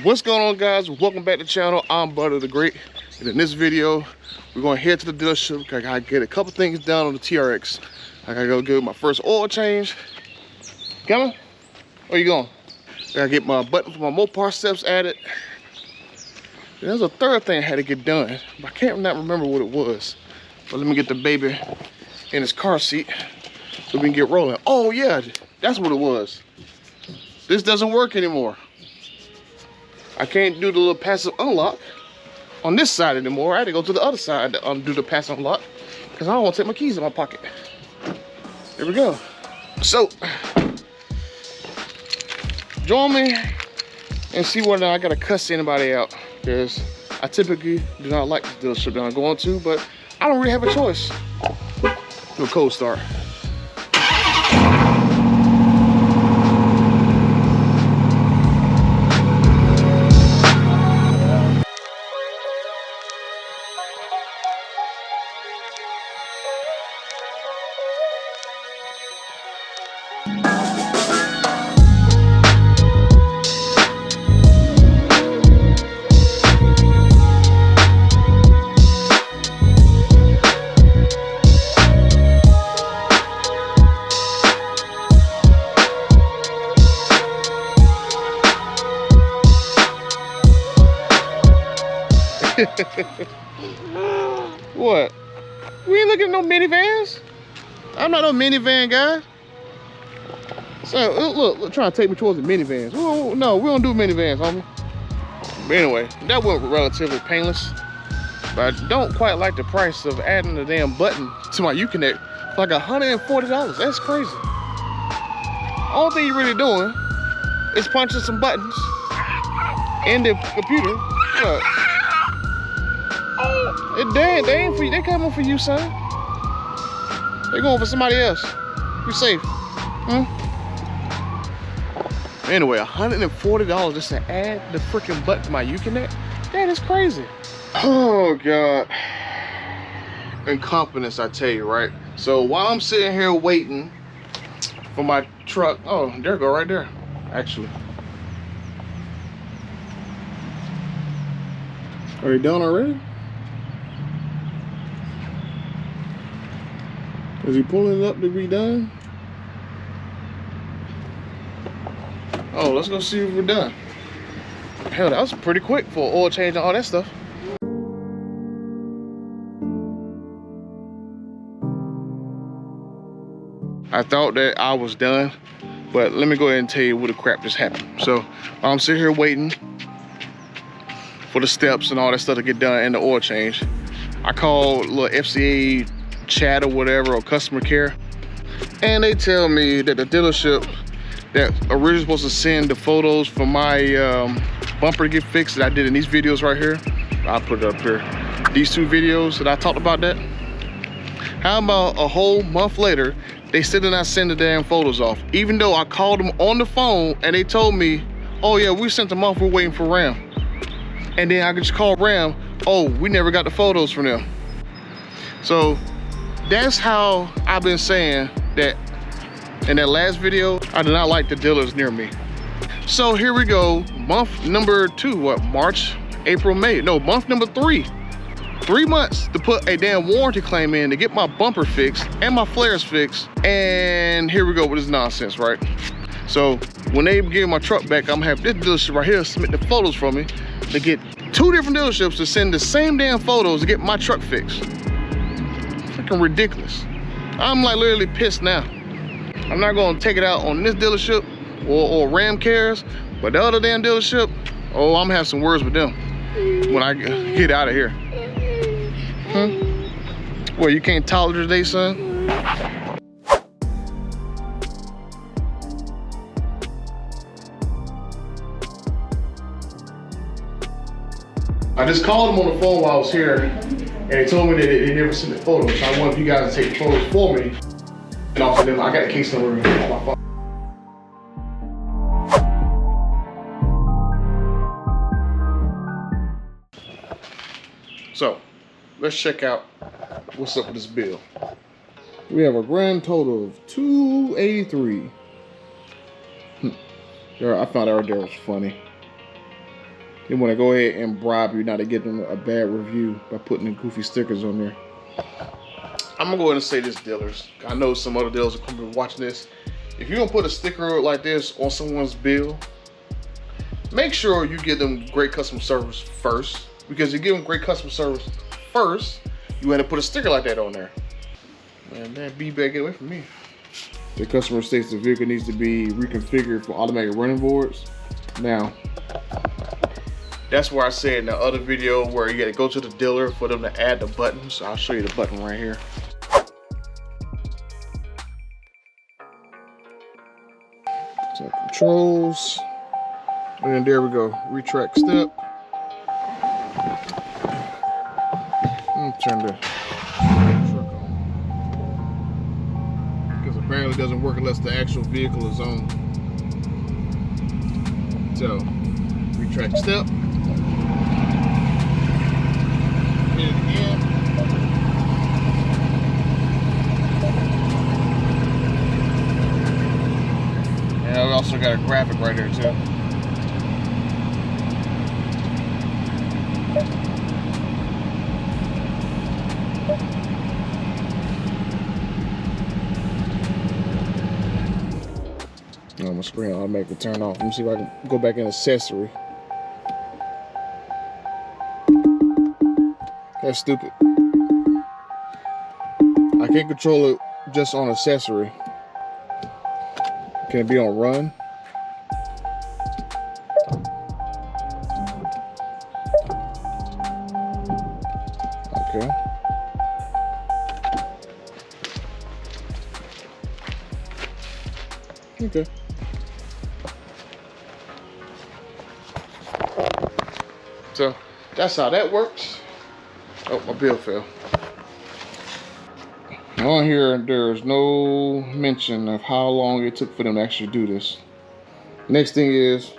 What's going on, guys? Welcome back to the channel. I'm Butter the Great, and in this video we're going to head to the dealership. I gotta get a couple things done on the TRX. I gotta go get my first oil change. Coming? Where you going? I gotta get my button for my Mopar steps added. There's a third thing I had to get done, but I can't remember what it was. But let me get the baby in his car seat so we can get rolling. Oh yeah, that's what it was. This doesn't work anymore. I can't do the little passive unlock on this side anymore. I had to go to the other side to do the passive unlock because I don't want to take my keys in my pocket. Here we go. So, join me and see whether I gotta cuss anybody out, because I typically do not like the dealership that I'm going to, but I don't really have a choice. Do a cold start. What? We ain't looking at no minivans. I'm not no minivan guy. So look, trying to take me towards the minivans. No, we don't do minivans, homie. But anyway, that went relatively painless. But I don't quite like the price of adding the damn button to my Uconnect for like $140. That's crazy. All thing you're really doing is punching some buttons in the computer. Look. They ain't for you. They coming for you, son. They going for somebody else. You safe. Anyway, $140 just to add the freaking button to my Uconnect? That is crazy. Oh, God. Incompetence, I tell you, right? So while I'm sitting here waiting for my truck, oh, there it go right there, actually. Are you done already? Is he pulling it up to be done? Oh, let's go see if we're done. Hell, that was pretty quick for oil change and all that stuff. I thought that I was done, but let me go ahead and tell you what the crap just happened. So I'm sitting here waiting for the steps and all that stuff to get done and the oil change. I called a little FCA chat or whatever, or customer care, and they tell me that the dealership that originally supposed to send the photos for my bumper to get fixed that I did in these videos right here, I'll put it up here, these two videos that I talked about that, how about a whole month later they still did not send the damn photos off, even though I called them on the phone and they told me, oh yeah, we sent them off, we're waiting for RAM. And then I could just call RAM, oh, we never got the photos from them. So that's how I've been saying that in that last video, I do not like the dealers near me. So here we go, month number 2, what, March, April, May, no, month number 3. 3 months to put a damn warranty claim in to get my bumper fixed and my flares fixed, and here we go with this nonsense, right? So when they give my truck back, I'm gonna have this dealership right here submit the photos for me to get 2 different dealerships to send the same damn photos to get my truck fixed. Freaking ridiculous. I'm like literally pissed now. I'm not gonna take it out on this dealership or Ram Cares, but the other damn dealership, oh, I'm gonna have some words with them when I get out of here. Well, you can't tolerate today, son? I just called them on the phone while I was here, and they told me that they never sent the photos. So I wanted you guys to take the photos for me. And also them, I got a case number on my phone. So, let's check out what's up with this bill. We have a grand total of $283. I found out there was funny. They want to go ahead and bribe you not to get them a bad review by putting the goofy stickers on there. I'm gonna go ahead and say this, dealers. I know some other dealers are gonna be watching this. If you're gonna put a sticker like this on someone's bill, make sure you give them great customer service first. Because you give them great customer service first, you had to put a sticker like that on there. Man, that B-bag, get away from me. The customer states the vehicle needs to be reconfigured for automatic running boards. Now, that's where I said in the other video where you gotta go to the dealer for them to add the button. So I'll show you the button right here. So controls, and there we go, retract step. Turn the truck on because apparently it doesn't work unless the actual vehicle is on. So retract step, hit it again, and we also got a graphic right there too. My screen automatically turn off. Let me see if I can go back in accessory. That's stupid. I can't control it just on accessory. Can it be on run? Okay. Okay. So that's how that works. Oh, my bill fell. On here, there's no mention of how long it took for them to actually do this. Next thing is,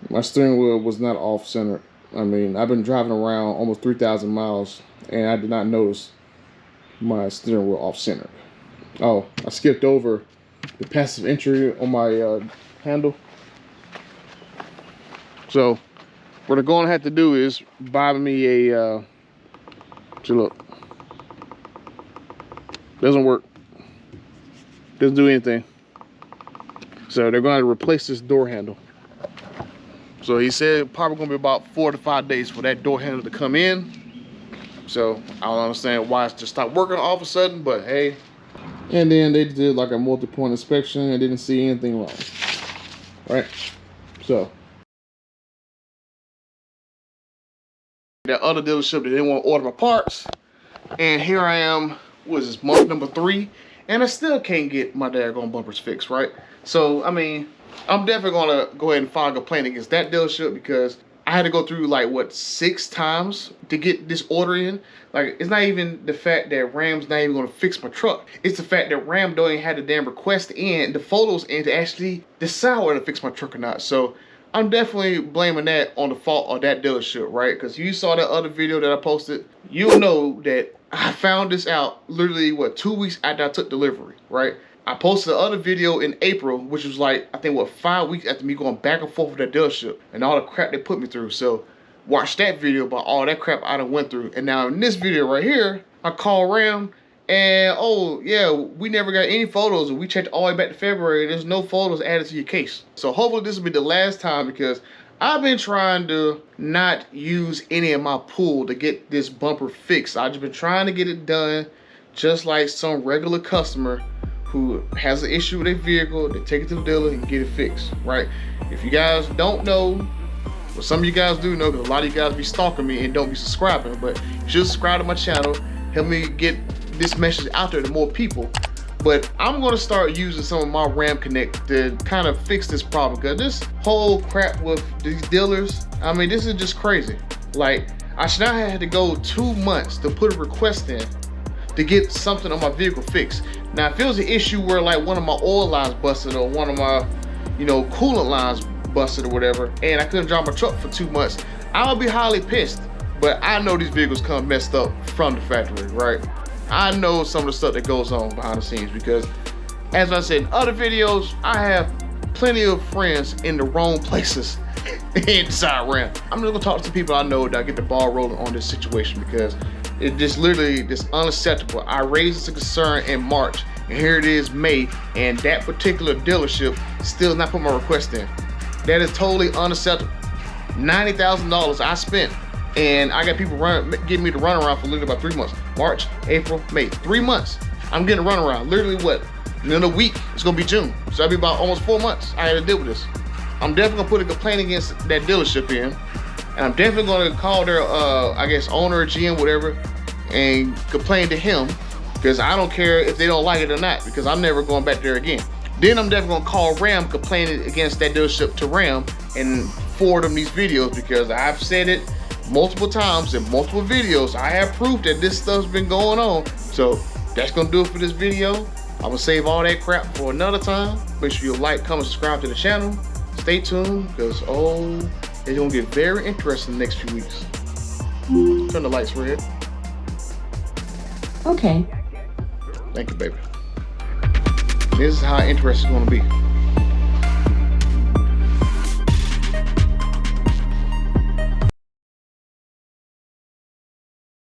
my steering wheel was not off-centered. I mean, I've been driving around almost 3,000 miles, and I did not notice my steering wheel off-centered. Oh, I skipped over the passive entry on my handle. So what they're going to have to do is buy me a, look, doesn't work, doesn't do anything. So they're going to replace this door handle. So he said probably going to be about 4 to 5 days for that door handle to come in. So I don't understand why it's just stopped working all of a sudden, but hey. And then they did like a multi-point inspection and didn't see anything wrong, right? So that other dealership, they didn't want to order my parts, and here I am, what is this, month number 3, and I still can't get my daggone bumpers fixed, right? So I mean, I'm definitely gonna go ahead and file a complaint against that dealership because I had to go through like what, 6 times to get this order in. Like, it's not even the fact that Ram's not even gonna fix my truck. It's the fact that Ram don't even have the damn request in, the photos in to actually decide whether to fix my truck or not. So I'm definitely blaming that on the fault of that dealership, right? Because you saw that other video that I posted, you'll know that I found this out literally, what, 2 weeks after I took delivery, right? I posted the other video in April, which was like, I think, what, 5 weeks after me going back and forth with that dealership and all the crap they put me through. So watch that video about all that crap I done went through. And now in this video right here, I call Ram and, oh yeah, we never got any photos. We checked all the way back to February and there's no photos added to your case. So hopefully this will be the last time, because I've been trying to not use any of my pool to get this bumper fixed. I've just been trying to get it done just like some regular customer who has an issue with their vehicle. They take it to the dealer and get it fixed, right? If you guys don't know, well, some of you guys do know, because a lot of you guys be stalking me and don't be subscribing, but you should subscribe to my channel, help me get this message out there to more people. But I'm gonna start using some of my Ram Connect to kind of fix this problem, because this whole crap with these dealers, I mean, this is just crazy. Like, I should not have had to go 2 months to put a request in to get something on my vehicle fixed. Now, if it was an issue where like one of my oil lines busted or one of my, you know, coolant lines busted or whatever, and I couldn't drive my truck for 2 months, I would be highly pissed. But I know these vehicles come messed up from the factory, right? I know some of the stuff that goes on behind the scenes, because as I said in other videos, I have plenty of friends in the wrong places inside Ram. I'm just gonna talk to some people I know that get the ball rolling on this situation, because it just literally just unacceptable. I raised this concern in March, and here it is May, and that particular dealership still not put my request in. That is totally unacceptable. $90,000 I spent, and I got people getting me to run around for literally about 3 months. March, April, May, 3 months. I'm getting a run around. Literally what? In a week, it's gonna be June. So that'll be about almost 4 months I had to deal with this. I'm definitely gonna put a complaint against that dealership in, and I'm definitely gonna call their, I guess, owner or GM, whatever, and complain to him, because I don't care if they don't like it or not, because I'm never going back there again. Then I'm definitely gonna call Ram, complaining against that dealership to Ram, and forward them these videos, because I've said it multiple times in multiple videos. I have proof that this stuff's been going on. So that's gonna do it for this video. I'm gonna save all that crap for another time. Make sure you like, comment, subscribe to the channel. Stay tuned, because it's gonna get very interesting the next few weeks. Turn the lights red. Okay. Thank you, baby. This is how interesting it's gonna be.